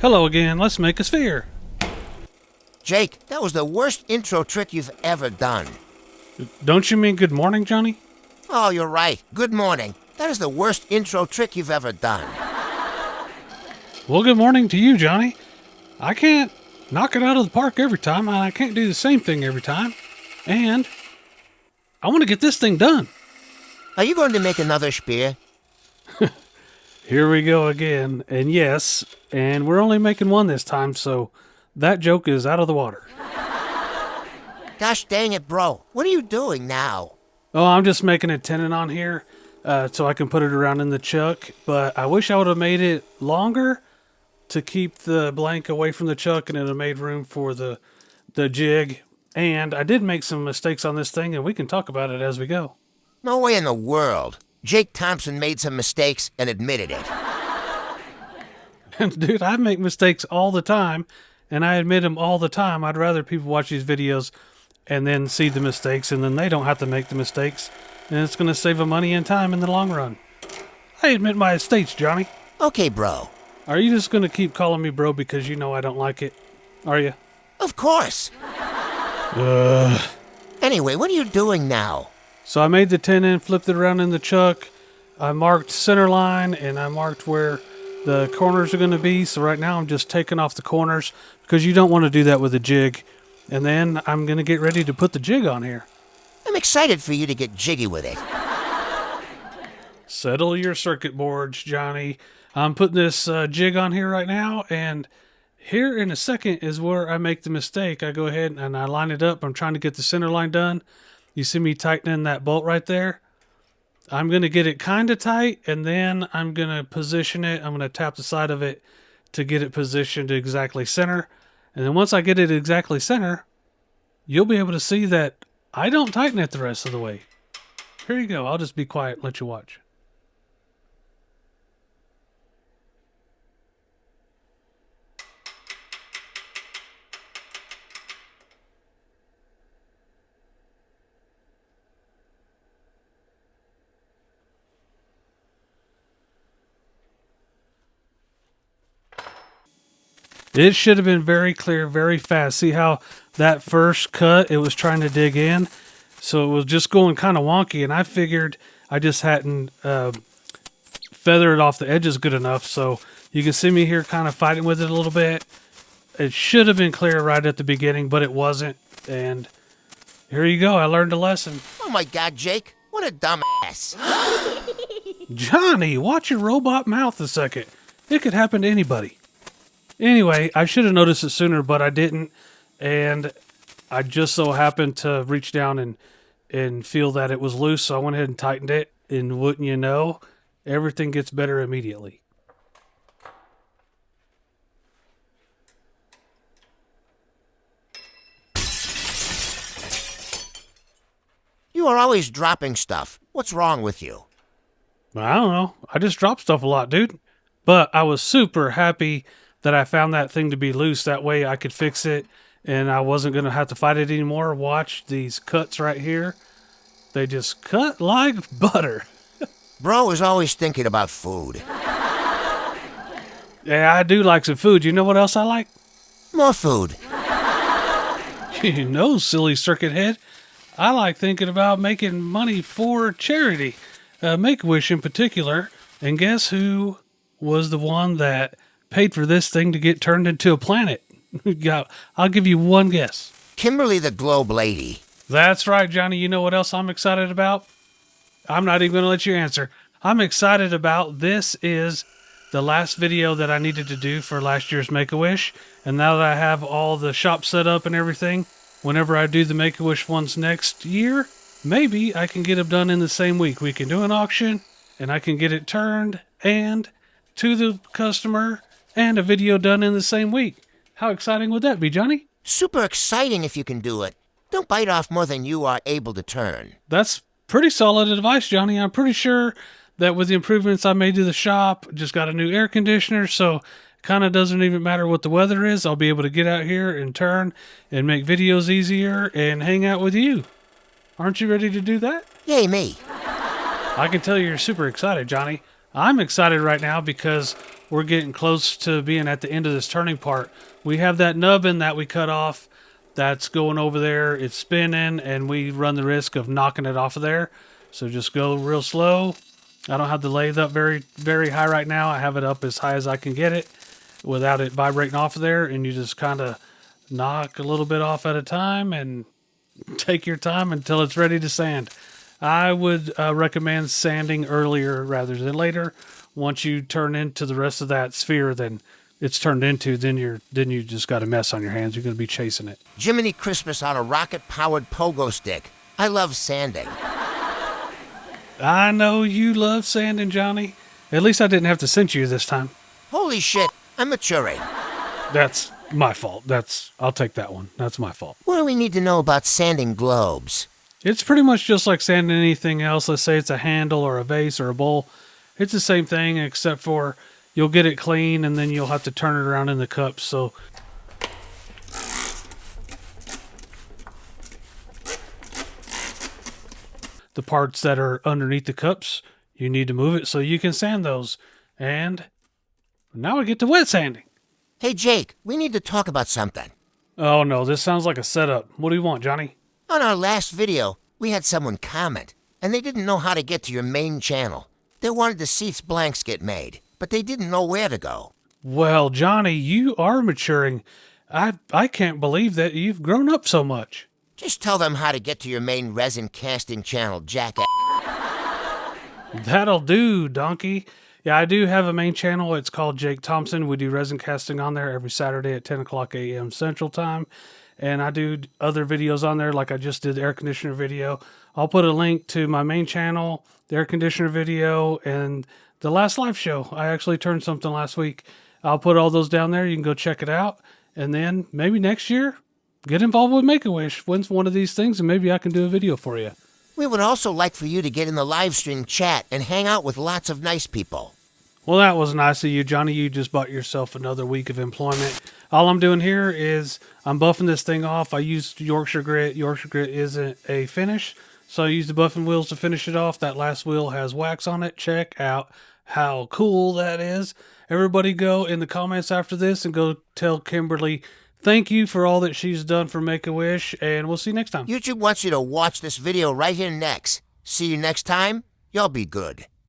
Hello again, let's make a sphere. Jake, that was the worst intro trick you've ever done. Don't you mean good morning, Johnny? Oh, you're right. Good morning. That is the worst intro trick you've ever done. Well, good morning to you, Johnny. I can't knock it out of the park every time, and I can't do the same thing every time. And I want to get this thing done. Are you going to make another spear? Here we go again. And yes, and we're only making one this time, so that joke is out of the water. Gosh dang it, bro. What are you doing now? Oh, I'm just making a tenon on here so I can put it around in the chuck. But I wish I would have made it longer to keep the blank away from the chuck, and it would have made room for the jig. And I did make some mistakes on this thing, and we can talk about it as we go. No way in the world. Jake Thompson made some mistakes and admitted it. Dude, I make mistakes all the time, and I admit them all the time. I'd rather people watch these videos and then see the mistakes, and then they don't have to make the mistakes, and it's going to save them money and time in the long run. I admit my mistakes, Johnny. Okay, bro. Are you just going to keep calling me bro because you know I don't like it? Are you? Of course. Anyway, what are you doing now? So I made the tenon, flipped it around in the chuck. I marked center line, and I marked where the corners are going to be. So right now I'm just taking off the corners because you don't want to do that with a jig. And then I'm going to get ready to put the jig on here. I'm excited for you to get jiggy with it. Settle your circuit boards, Johnny. I'm putting this jig on here right now, and here in a second is where I make the mistake. I go ahead and I line it up. I'm trying to get the center line done. You see me tightening that bolt right there? I'm going to get it kind of tight, and then I'm going to position it. I'm going to tap the side of it to get it positioned exactly center. And then once I get it exactly center, you'll be able to see that I don't tighten it the rest of the way. Here you go. I'll just be quiet and let you watch. It should have been very clear, very fast. See how that first cut, it was trying to dig in? So it was just going kind of wonky, and I figured I just hadn't feathered off the edges good enough. So you can see me here kind of fighting with it a little bit. It should have been clear right at the beginning, but it wasn't. And here you go. I learned a lesson. Oh my God, Jake. What a dumbass. Johnny, watch your robot mouth a second. It could happen to anybody. Anyway, I should have noticed it sooner, but I didn't, and I just so happened to reach down and feel that it was loose, so I went ahead and tightened it, and wouldn't you know, everything gets better immediately. You are always dropping stuff. What's wrong with you? I don't know. I just drop stuff a lot, dude. But I was super happy that I found that thing to be loose. That way I could fix it, and I wasn't going to have to fight it anymore. Watch these cuts right here. They just cut like butter. Bro is always thinking about food. Yeah, I do like some food. You know what else I like? More food. You know, silly circuit head. I like thinking about making money for charity. Make-A-Wish in particular. And guess who was the one that paid for this thing to get turned into a planet? I'll give you one guess. Kimberly the Globe Lady. That's right, Johnny. You know what else I'm excited about? I'm not even going to let you answer. I'm excited about this is the last video that I needed to do for last year's Make-A-Wish. And now that I have all the shop set up and everything, whenever I do the Make-A-Wish ones next year, maybe I can get them done in the same week. We can do an auction, and I can get it turned and to the customer, and a video done in the same week. How exciting would that be, Johnny? Super exciting if you can do it. Don't bite off more than you are able to turn. That's pretty solid advice, Johnny. I'm pretty sure that with the improvements I made to the shop, just got a new air conditioner, so kind of doesn't even matter what the weather is. I'll be able to get out here and turn and make videos easier and hang out with you. Aren't you ready to do that? Yay, me. I can tell you're super excited, Johnny. I'm excited right now because we're getting close to being at the end of this turning part. We have that nubbin that we cut off that's going over there. It's spinning, and we run the risk of knocking it off of there. So just go real slow. I don't have the lathe up very high right now. I have it up as high as I can get it without it vibrating off of there. And you just kind of knock a little bit off at a time and take your time until it's ready to sand. I would recommend sanding earlier rather than later. Once you turn into the rest of that sphere, then it's turned into, then you just got a mess on your hands. You're going to be chasing it. Jiminy Christmas on a rocket-powered pogo stick. I love sanding. I know you love sanding, Johnny. At least I didn't have to cinch you this time. Holy shit, I'm maturing. That's my fault. I'll take that one. That's my fault. What do we need to know about sanding globes? It's pretty much just like sanding anything else. Let's say it's a handle or a vase or a bowl. It's the same thing, except for you'll get it clean and then you'll have to turn it around in the cups. So the parts that are underneath the cups, you need to move it so you can sand those. And now we get to wet sanding. Hey, Jake, we need to talk about something. Oh no, this sounds like a setup. What do you want, Johnny? On our last video, we had someone comment, and they didn't know how to get to your main channel. They wanted to see if blanks get made, but they didn't know where to go. Well, Johnny, you are maturing. I can't believe that you've grown up so much. Just tell them how to get to your main resin casting channel, jackass. That'll do, donkey. Yeah, I do have a main channel. It's called Jake Thompson. We do resin casting on there every Saturday at 10 o'clock a.m. Central Time. And I do other videos on there, like I just did the air conditioner video. I'll put a link to my main channel, the air conditioner video, and the last live show. I actually turned something last week. I'll put all those down there. You can go check it out. And then maybe next year, get involved with Make-A-Wish. When's one of these things, and maybe I can do a video for you. We would also like for you to get in the live stream chat and hang out with lots of nice people. Well, that was nice of you, Johnny. You just bought yourself another week of employment. All I'm doing here is I'm buffing this thing off. I used Yorkshire grit. Yorkshire grit isn't a finish, so I used the buffing wheels to finish it off. That last wheel has wax on it. Check out how cool that is. Everybody go in the comments after this and go tell Kimberly thank you for all that she's done for Make-A-Wish, and we'll see you next time. YouTube wants you to watch this video right here next. See you next time. Y'all be good.